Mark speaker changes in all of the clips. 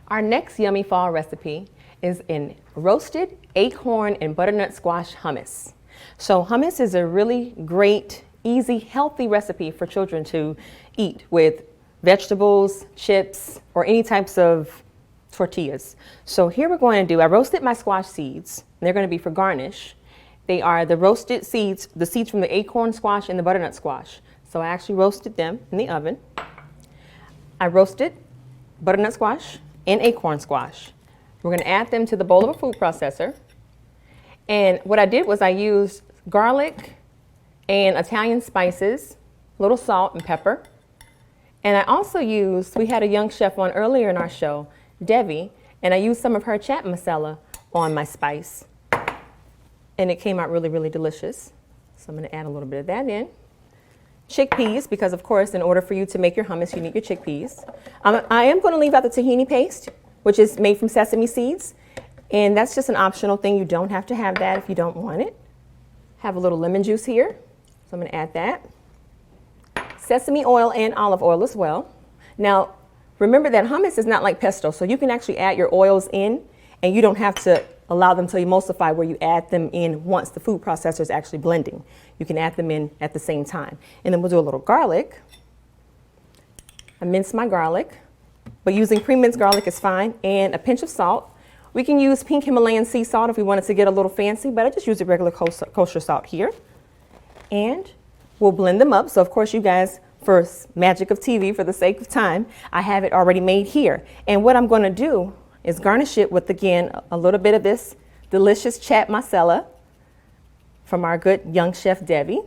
Speaker 1: Our next yummy fall recipe is in roasted acorn and butternut squash hummus. So hummus is a really great, easy, healthy recipe for children to eat with vegetables, chips, or any types of tortillas. So here we're going to do, I roasted my squash seeds, and they're going to be for garnish. They are the roasted seeds, the seeds from the acorn squash and the butternut squash. So I actually roasted them in the oven. I roasted butternut squash and acorn squash. We're going to add them to the bowl of a food processor. And what I did was I used garlic and Italian spices, a little salt and pepper. And I also used, we had a young chef on earlier in our show, Debbie, and I used some of her chat masala on my spice. And it came out really, really delicious. So I'm going to add a little bit of that in. Chickpeas, because of course, in order for you to make your hummus, you need your chickpeas. I am going to leave out the tahini paste, which is made from sesame seeds. And that's just an optional thing. You don't have to have that if you don't want it. Have a little lemon juice here. So I'm going to add that. Sesame oil and olive oil as well. Now, remember that hummus is not like pesto, so you can actually add your oils in, and you don't have to allow them to emulsify where you add them in once the food processor is actually blending. You can add them in at the same time. And then we'll do a little garlic. I minced my garlic, but using pre-minced garlic is fine, and a pinch of salt. We can use pink Himalayan sea salt if we wanted to get a little fancy, but I just use the regular kosher salt here. And we'll blend them up. So of course you guys, for magic of TV, for the sake of time, I have it already made here. And what I'm going to do is garnish it with, again, a little bit of this delicious chat masala from our good young chef Debbie.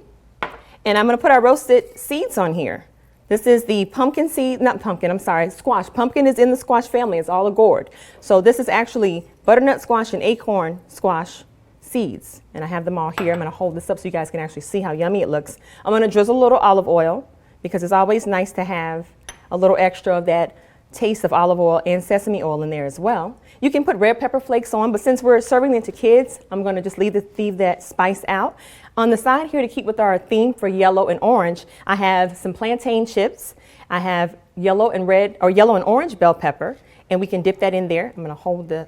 Speaker 1: And I'm going to put our roasted seeds on here. This is the pumpkin seed, not pumpkin, I'm sorry, squash. Pumpkin is in the squash family, it's all a gourd. So this is actually butternut squash and acorn squash seeds. And I have them all here. I'm going to hold this up so you guys can actually see how yummy it looks. I'm going to drizzle a little olive oil because it's always nice to have a little extra of that taste of olive oil and sesame oil in there as well. You can put red pepper flakes on, but since we're serving it to kids, I'm going to just leave that spice out. On the side here, to keep with our theme for yellow and orange, I have some plantain chips. I have yellow and red, or yellow and orange bell pepper, and we can dip that in there. I'm going to hold the,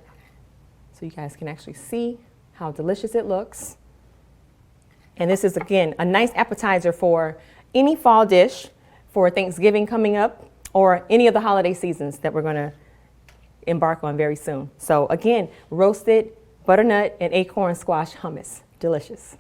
Speaker 1: so you guys can actually see how delicious it looks. And this is, again, a nice appetizer for any fall dish for Thanksgiving coming up, or any of the holiday seasons that we're going to embark on very soon. So again, roasted butternut and acorn squash hummus. Delicious.